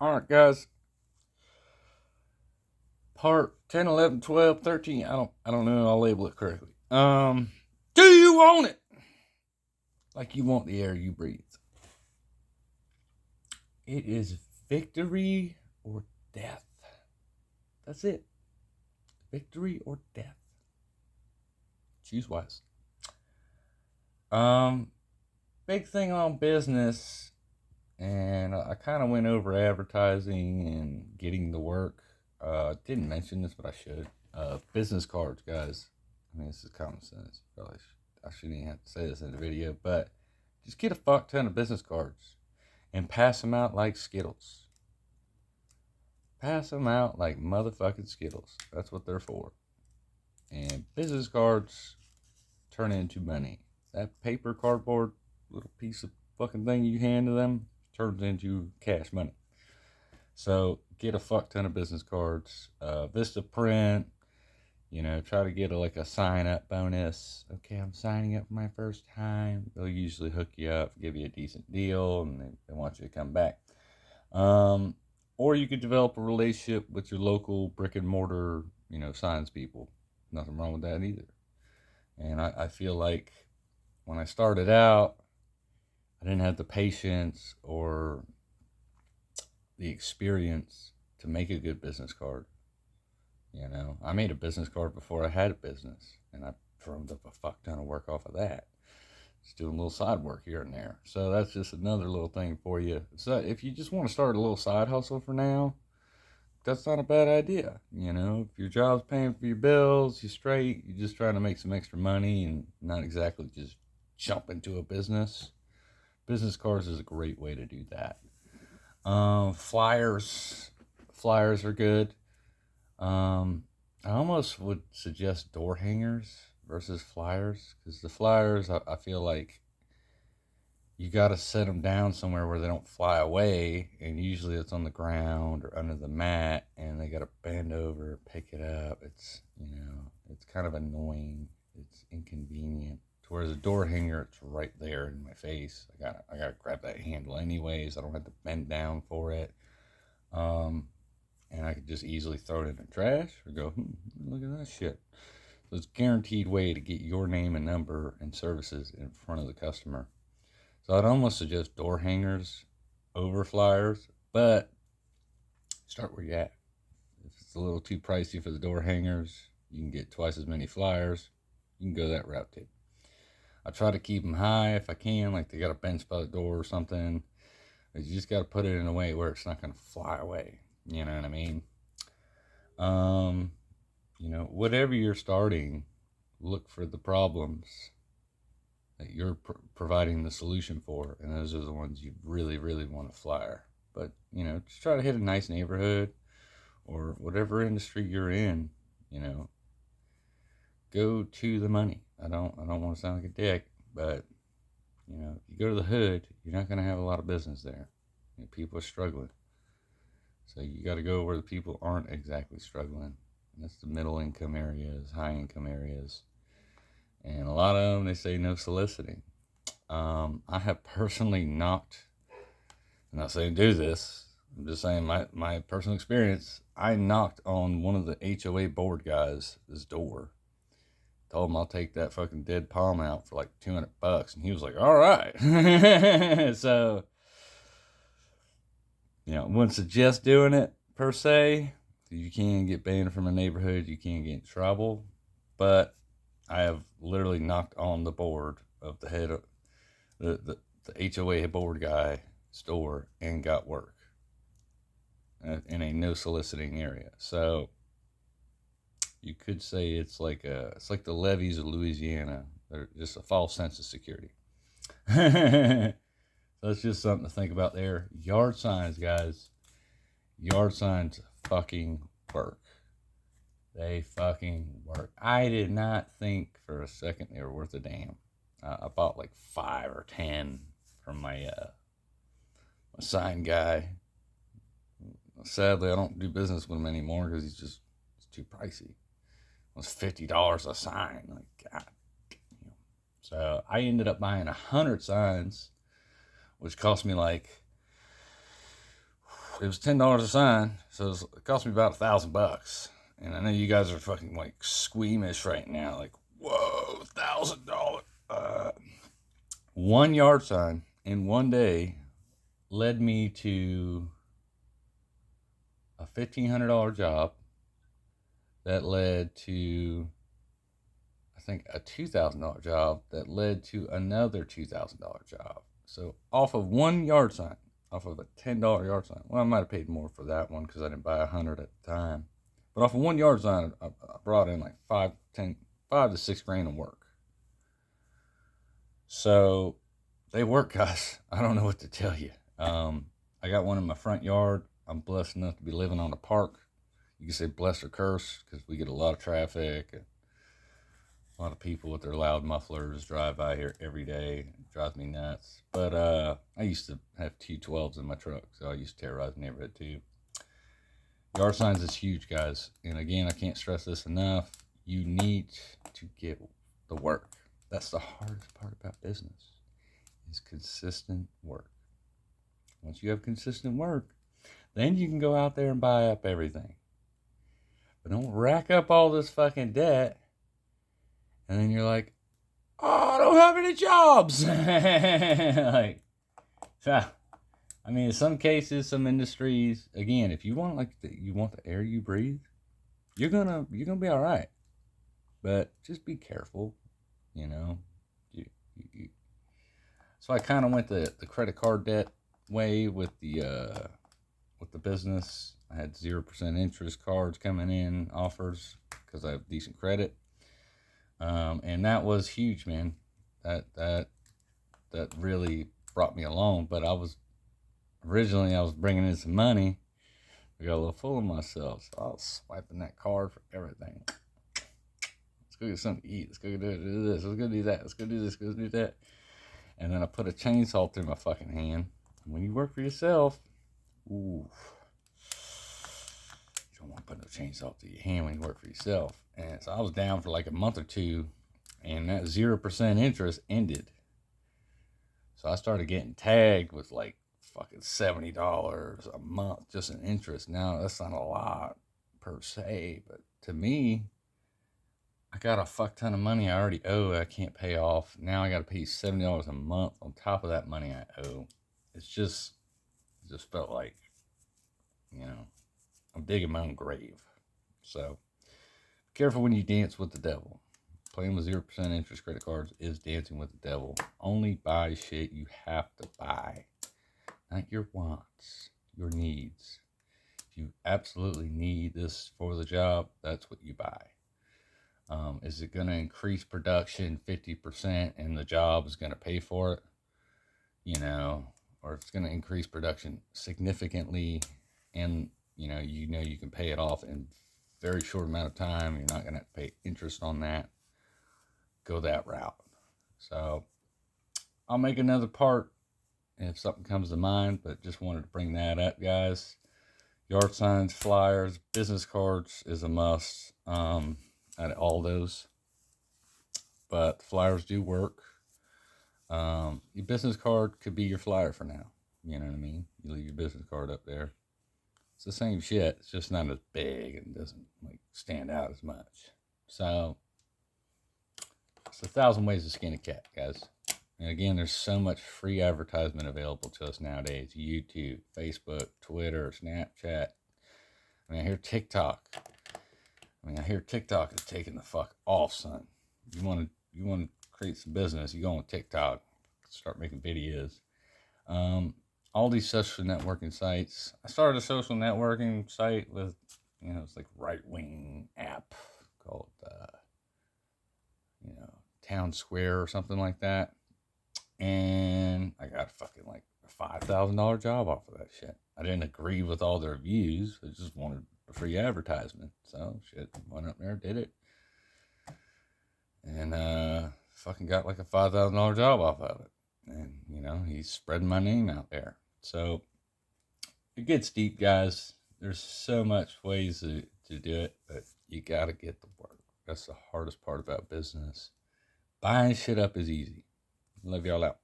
All right, guys. Part 10, 11, 12, 13. I don't know. I'll label it correctly. Do you want it? Like you want the air you breathe. It is victory or death. That's it. Victory or death. Choose wise. Um, Big thing on business, and I kind of went over advertising and getting the work. Didn't mention this, but I should. Business cards, guys. I mean, this is common sense. Probably I shouldn't even have to say this in the video, but just get a fuck ton of business cards and pass them out like Skittles. Pass them out like motherfucking Skittles. That's what they're for. And business cards turn into money. That paper cardboard little piece of fucking thing you hand to them turns into cash money. So get a fuck ton of business cards. Vista print. Try to get like a sign up bonus. Okay, I'm signing up for my first time. They'll usually hook you up, give you a decent deal, and they want you to come back. Or you could develop a relationship with your local brick and mortar, signs people. Nothing wrong with that either. And I feel like when I started out, I didn't have the patience or the experience to make a good business card. I made a business card before I had a business, and I drummed up a fuck ton of work off of that. Just doing a little side work here and there. So that's just another little thing for you. So if you just want to start a little side hustle for now, that's not a bad idea. If your job's paying for your bills, you're straight, you're just trying to make some extra money and not exactly just jump into a business. Business cards is a great way to do that. Flyers are good. I almost would suggest door hangers versus flyers, because the flyers, I feel like you got to set them down somewhere where they don't fly away, and usually it's on the ground or under the mat, and they got to bend over, pick it up. It's it's kind of annoying. It's inconvenient. Whereas a door hanger, it's right there in my face. I gotta grab that handle anyways. I don't have to bend down for it. And I could just easily throw it in the trash or go, look at that shit. So it's a guaranteed way to get your name and number and services in front of the customer. So I'd almost suggest door hangers over flyers, but start where you're at. If it's a little too pricey for the door hangers, you can get twice as many flyers. You can go that route too. I try to keep them high if I can, like they got a bench by the door or something. But you just got to put it in a way where it's not going to fly away. You know what I mean? Whatever you're starting, look for the problems that you're providing the solution for, and those are the ones you really, really want to flyer. But just try to hit a nice neighborhood or whatever industry you're in. Go to the money. I don't want to sound like a dick, but if you go to the hood, you're not going to have a lot of business there. People are struggling. So you got to go where the people aren't exactly struggling. And that's the middle income areas, high income areas. And a lot of them, they say no soliciting. I have personally knocked, I'm not saying do this, I'm just saying my personal experience. I knocked on one of the HOA board guys' door. Told him I'll take that fucking dead palm out for like $200. And he was like, all right. So, I wouldn't suggest doing it per se. You can get banned from a neighborhood. You can get in trouble. But I have literally knocked on the board of the head of the HOA board guy's door and got work in a no soliciting area. So you could say it's like the levees of Louisiana. They're just a false sense of security. That's just something to think about there. Yard signs, guys. Yard signs fucking work. They fucking work. I did not think for a second they were worth a damn. I bought like 5 or 10 from my sign guy. Sadly, I don't do business with him anymore because it's too pricey. It was $50 a sign. Like, God damn. So I ended up buying 100 signs, which cost me like it was $10 a sign, so it cost me about $1,000. And I know you guys are fucking like squeamish right now, like, whoa, $1,000. One yard sign in one day led me to a $1,500 job that led to, I think, a $2,000 job that led to another $2,000 job. So off of one yard sign, off of a $10 yard sign. Well, I might have paid more for that one because I didn't buy 100 at the time. But off of one yard sign, I brought in like 5 to 6 grand of work. So they work, guys. I don't know what to tell you. I got one in my front yard. I'm blessed enough to be living on a park. You can say blessed or cursed because we get a lot of traffic. And a lot of people with their loud mufflers drive by here every day. It drives me nuts. But I used to have T12s in my truck, so I used to terrorize the neighborhood too. Yard signs is huge, guys. And again, I can't stress this enough. You need to get the work. That's the hardest part about business, is consistent work. Once you have consistent work, then you can go out there and buy up everything. But don't rack up all this fucking debt, and then you're like, oh, I don't have any jobs. Like, I mean, in some cases, some industries, again, if you want you want the air you breathe, you're gonna be all right. But just be careful, you know. So I kind of went the credit card debt way with the business. I had 0% interest cards coming in, offers, because I have decent credit, and that was huge, man. That really brought me along. But I was bringing in some money. I got a little full of myself, so I was swiping that card for everything. Let's go get something to eat. Let's go do this. Let's go do that. Let's go do this. Let's go do that. And then I put a chainsaw through my fucking hand. When you work for yourself, ooh, you don't want to put no chainsaw through your hand when you work for yourself. And so I was down for like a month or two, and that 0% interest ended. So I started getting tagged with like fucking $70 a month just in interest. Now that's not a lot per se, but to me, I got a fuck ton of money I already owe I can't pay off. Now I got to pay $70 a month on top of that money I owe. It just felt like, you know, I'm digging my own grave. So be careful when you dance with the devil. Playing with 0% interest credit cards is dancing with the devil. Only buy shit you have to buy, not your wants, your needs. If you absolutely need this for the job, that's what you buy. Is it going to increase production 50% and the job is going to pay for it? You know, or it's going to increase production significantly, and you can pay it off in a very short amount of time. You're not going to have to pay interest on that. Go that route. So I'll make another part if something comes to mind, but just wanted to bring that up, guys. Yard signs, flyers, business cards is a must at all those. But flyers do work. Your business card could be your flyer for now. You know what I mean? You leave your business card up there. It's the same shit. It's just not as big and doesn't like stand out as much. So it's 1,000 ways to skin a cat, guys. And again, there's so much free advertisement available to us nowadays. YouTube, Facebook, Twitter, Snapchat. I mean, I hear TikTok is taking the fuck off, son. You want to create some business, you go on TikTok, start making videos. All these social networking sites. I started a social networking site with, it's like right-wing app called, Town Square or something like that. And I got fucking like a $5,000 job off of that shit. I didn't agree with all their views. I just wanted a free advertisement. So shit, went up there, did it. And fucking got like a $5,000 job off of it. And, he's spreading my name out there. So it gets deep, guys. There's so much ways to do it, but you got to get the work. That's the hardest part about business. Buying shit up is easy. Love y'all out.